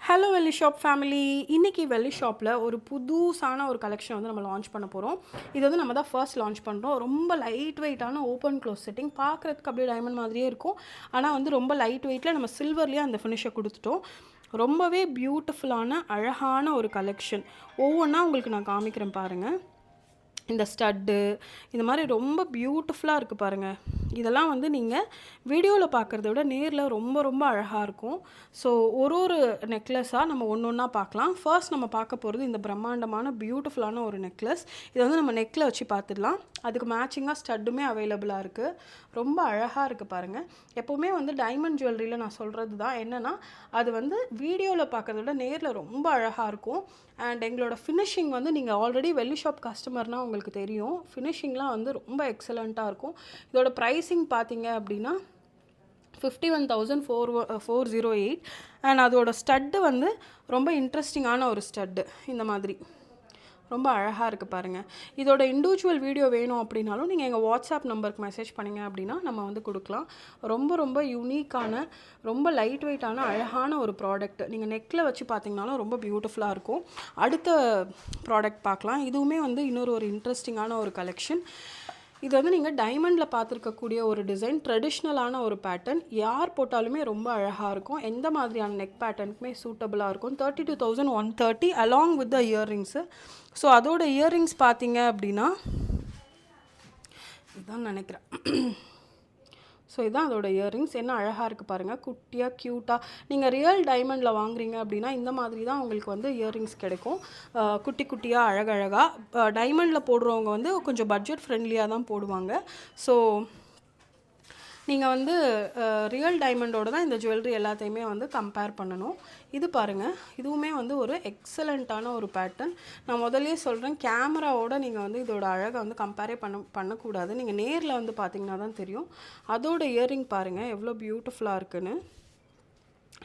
Hello வெள்ளி shop family. இன்றைக்கி வெள்ளி ஷாப்பில் ஒரு புதுசான ஒரு கலெக்ஷன் வந்து நம்ம லான்ச் பண்ண போகிறோம். இது வந்து நம்ம தான் ஃபர்ஸ்ட் லான்ச் பண்ணுறோம். ரொம்ப லைட் வெயிட்டான ஓப்பன் க்ளோஸ் செட்டிங், பார்க்குறதுக்கு அப்படியே டைமண்ட் மாதிரியே இருக்கும். ஆனால் வந்து ரொம்ப லைட் வெயிட்டில் நம்ம சில்வர்லேயே அந்த ஃபினிஷை கொடுத்துட்டோம். ரொம்பவே பியூட்டிஃபுல்லான அழகான ஒரு கலெக்ஷன். ஒவ்வொன்றா உங்களுக்கு நான் காமிக்கிறேன் பாருங்கள். இந்த ஸ்டட்டு இந்த மாதிரி ரொம்ப பியூட்டிஃபுல்லாக இருக்குது பாருங்கள். இதெல்லாம் வந்து நீங்கள் வீடியோவில் பார்க்குறத விட நேரில் ரொம்ப ரொம்ப அழகாக இருக்கும். ஸோ ஒரு நெக்லஸாக நம்ம ஒன்று ஒன்றா பார்க்கலாம். ஃபர்ஸ்ட் நம்ம பார்க்க போகிறது இந்த பிரம்மாண்டமான பியூட்டிஃபுல்லான ஒரு நெக்லஸ். இதை வந்து நம்ம நெக்கில் வச்சு பார்த்துடலாம். அதுக்கு மேட்சிங்காக ஸ்டட்டுமே அவைலபிளாக இருக்குது. ரொம்ப அழகாக இருக்குது பாருங்கள். எப்போவுமே வந்து டைமண்ட் ஜுவல்லரியில் நான் சொல்கிறது தான் என்னென்னா, அது வந்து வீடியோவில் பார்க்குறத விட நேரில் ரொம்ப அழகாக இருக்கும். அண்ட் எங்களோட ஃபினிஷிங் வந்து நீங்கள் ஆல்ரெடி வெள்ளி ஷாப் கஸ்டமர்னால் உங்களுக்கு தெரியும். ஃபினிஷிங்லாம் வந்து ரொம்ப எக்ஸலண்ட்டாக இருக்கும். இதோட ப்ரைஸிங் பார்த்தீங்க அப்படின்னா 51,408. அண்ட் அதோட ஸ்டட்டு வந்து ரொம்ப இன்ட்ரெஸ்டிங்கான ஒரு ஸ்டட்டு. இந்த மாதிரி ரொம்ப அழகாக இருக்குது பாருங்கள். இதோட இண்டிவிஜுவல் வீடியோ வேணும் அப்படின்னாலும் நீங்கள் எங்கள் வாட்ஸ்அப் நம்பருக்கு மெசேஜ் பண்ணிங்க அப்படின்னா நம்ம வந்து கொடுக்கலாம். ரொம்ப ரொம்ப யூனிக்கான, ரொம்ப லைட் வெயிட்டான அழகான ஒரு ப்ராடக்ட். நீங்கள் நெக்கில் வச்சு பார்த்தீங்கனாலும் ரொம்ப பியூட்டிஃபுல்லாக இருக்கும். அடுத்த ப்ராடக்ட் பார்க்கலாம். இதுவுமே வந்து இன்னொரு இன்ட்ரெஸ்டிங்கான ஒரு கலெக்ஷன். இது வந்து நீங்கள் டைமண்டில் பார்த்துருக்கக்கூடிய ஒரு டிசைன், ட்ரெடிஷ்னலான ஒரு பேட்டர்ன். யார் போட்டாலுமே ரொம்ப அழகாக இருக்கும். எந்த மாதிரியான நெக் பேட்டர்னுக்குமே சூட்டபுளாக இருக்கும். 32,130 along with the earrings. So அதோட இயர்ரிங்ஸ் பார்த்தீங்க அப்படின்னா இதுதான் நினைக்கிறேன். ஸோ இதுதான் அதோட இயர்ரிங்ஸ். என்ன அழகாக இருக்குது பாருங்கள். குட்டியாக க்யூட்டாக நீங்கள் ரியல் டைமண்டில் வாங்குறீங்க அப்படின்னா இந்த மாதிரி தான் உங்களுக்கு வந்து இயர்ரிங்ஸ் கிடைக்கும். குட்டி குட்டியாக அழகழகாக. டைமண்டில் போடுறவங்க வந்து கொஞ்சம் பட்ஜெட் ஃப்ரெண்ட்லியாக தான் போடுவாங்க. ஸோ நீங்கள் வந்து ரியல் டைமண்டோடு தான் இந்த ஜுவல்லரி எல்லாத்தையுமே வந்து கம்பேர் பண்ணணும். இது பாருங்கள். இதுவுமே வந்து ஒரு எக்ஸலண்ட்டான ஒரு பேட்டர்ன். நான் முதலே சொல்கிறேன், கேமராவோட நீங்கள் வந்து இதோட அழகை வந்து கம்பேரே பண்ணக்கூடாது. நீங்கள் நேரில் வந்து பார்த்தீங்கன்னா தான் தெரியும். அதோட இயர்ரிங் பாருங்கள் எவ்வளோ பியூட்டிஃபுல்லாக இருக்குன்னு.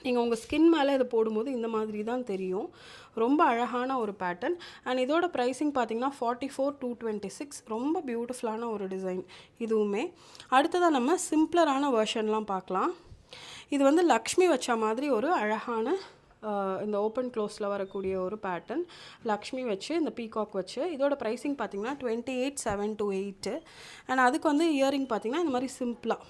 நீங்கள் உங்கள் ஸ்கின் மேலே இதை போடும்போது இந்த மாதிரி தான் தெரியும். ரொம்ப அழகான ஒரு பேட்டர்ன். அண்ட் இதோட ப்ரைஸிங் பார்த்தீங்கன்னா 44,226. ரொம்ப பியூட்டிஃபுல்லான ஒரு டிசைன் இதுவுமே. அடுத்ததாக நம்ம சிம்பிளரான வெர்ஷன்லாம் பார்க்கலாம். இது வந்து லக்ஷ்மி வச்ச மாதிரி ஒரு அழகான இந்த ஓப்பன் க்ளோஸில் வரக்கூடிய ஒரு பேட்டர்ன். லக்ஷ்மி வச்சு இந்த பீகாக் வச்சு. இதோட ப்ரைஸிங் பார்த்தீங்கன்னா 28,728. அண்ட் அதுக்கு வந்து இயரிங் பார்த்தீங்கன்னா இந்த மாதிரி சிம்பிளாக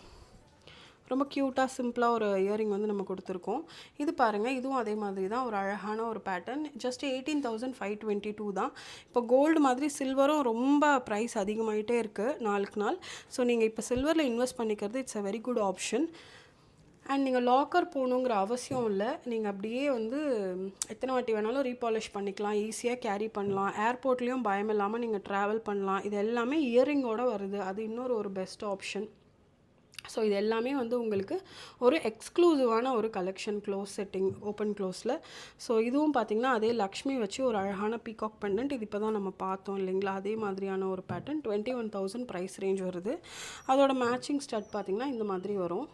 ரொம்ப க்யூட்டாக சிம்பிளாக ஒரு இயரிங் வந்து நம்ம கொடுத்துருக்கோம். இது பாருங்கள். இதுவும் அதே மாதிரி தான் ஒரு அழகான ஒரு பேட்டர்ன். ஜஸ்ட் 18,522 தான். இப்போ கோல்டு மாதிரி சில்வரும் ரொம்ப ப்ரைஸ் அதிகமாகிட்டே இருக்குது நாளுக்கு நாள். ஸோ நீங்கள் இப்போ சில்வரில் இன்வெஸ்ட் பண்ணிக்கிறது it's a very good option. And நீங்கள் லாக்கர் போகணுங்கிற அவசியம் இல்லை. நீங்கள் அப்படியே வந்து எத்தனை வாட்டி வேணாலும் ரீபாலிஷ் பண்ணிக்கலாம். ஈஸியாக கேரி பண்ணலாம். ஏர்போர்ட்லேயும் பயம் இல்லாமல் நீங்கள் ட்ராவல் பண்ணலாம். இது எல்லாமே இயரிங்கோடு வருது. அது இன்னொரு பெஸ்ட் ஆப்ஷன். ஸோ இது எல்லாமே வந்து உங்களுக்கு ஒரு எக்ஸ்க்ளூசிவான ஒரு கலெக்ஷன். க்ளோஸ் செட்டிங் ஓப்பன் க்ளோஸில். ஸோ இதுவும் பார்த்திங்கன்னா அதே லக்ஷ்மி வச்சு ஒரு அழகான பீகாக் பெண்டன்ட். இது இப்போ தான் நம்ம பார்த்தோம் இல்லைங்களா. அதே மாதிரியான ஒரு பேட்டர்ன். 21,000 ப்ரைஸ் ரேஞ்ச் வருது. அதோட மேட்சிங் ஸ்டட் பார்த்திங்கன்னா இந்த மாதிரி வரும்.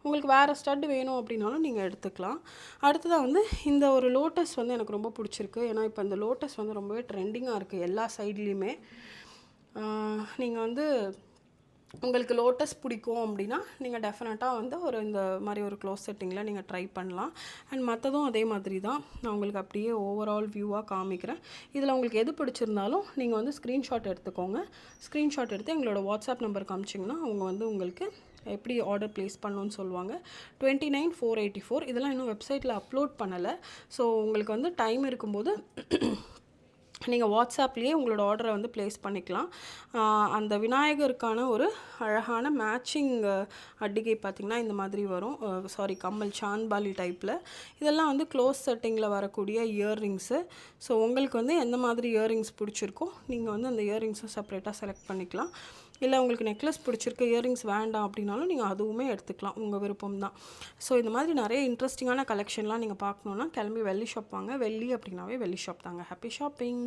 உங்களுக்கு வேறு ஸ்டட் வேணும் அப்படின்னாலும் நீங்கள் எடுத்துக்கலாம். அடுத்ததாக வந்து இந்த ஒரு லோட்டஸ் வந்து எனக்கு ரொம்ப பிடிச்சிருக்கு. ஏன்னா இப்போ இந்த லோட்டஸ் வந்து ரொம்பவே ட்ரெண்டிங்காக இருக்குது எல்லா சைட்லேயுமே. நீங்கள் வந்து உங்களுக்கு லோட்டஸ் பிடிக்கும் அப்படின்னா நீங்கள் டெஃபினட்டாக வந்து இந்த மாதிரி ஒரு க்ளோஸ் செட்டிங்கில் நீங்கள் ட்ரை பண்ணலாம். அண்ட் மற்றதும் அதே மாதிரி தான். நான் உங்களுக்கு அப்படியே ஓவரால் வியூவாக காமிக்கிறேன். இதில் உங்களுக்கு எது பிடிச்சிருந்தாலும் நீங்கள் வந்து ஸ்க்ரீன்ஷாட் எடுத்துக்கோங்க. ஸ்க்ரீன்ஷாட் எடுத்து எங்களோட வாட்ஸ்அப் நம்பர் காமிச்சிங்கன்னா அவங்க வந்து உங்களுக்கு எப்படி ஆர்டர் ப்ளேஸ் பண்ணணும்னு சொல்லுவாங்க. 29,484. இதெல்லாம் இன்னும் வெப்சைட்டில் அப்லோட் பண்ணலை. ஸோ உங்களுக்கு வந்து டைம் இருக்கும்போது நீங்கள் வாட்ஸ்அப்லேயே உங்களோட ஆர்டரை வந்து ப்ளேஸ் பண்ணிக்கலாம். அந்த விநாயகருக்கான ஒரு அழகான மேட்சிங் அட்டிகை பார்த்திங்கன்னா இந்த மாதிரி வரும். கம்மல் சாந்த்பாலி டைப்பில். இதெல்லாம் வந்து க்ளோஸ் செட்டிங்கில் வரக்கூடிய இயர்ரிங்ஸு. ஸோ உங்களுக்கு வந்து எந்த மாதிரி இயர்ரிங்ஸ் பிடிச்சிருக்கோ நீங்கள் வந்து அந்த இயர்ரிங்ஸை செப்பரேட்டாக செலக்ட் பண்ணிக்கலாம். இல்லை உங்களுக்கு நெக்லஸ் பிடிச்சிருக்கு, இயர்ரிங்ஸ் வேண்டாம் அப்படின்னாலும் நீங்கள் அதுவுமே எடுத்துக்கலாம். உங்கள் விருப்பம் தான். ஸோ இந்த மாதிரி நிறைய இன்ட்ரெஸ்டிங்கான கலெக்ஷன்லாம் நீங்கள் பார்க்கணுன்னா கிளம்பி வெள்ளி ஷாப் வாங்க. வெள்ளி அப்படின்னாவே வெள்ளி ஷாப் தாங்க. Happy shopping.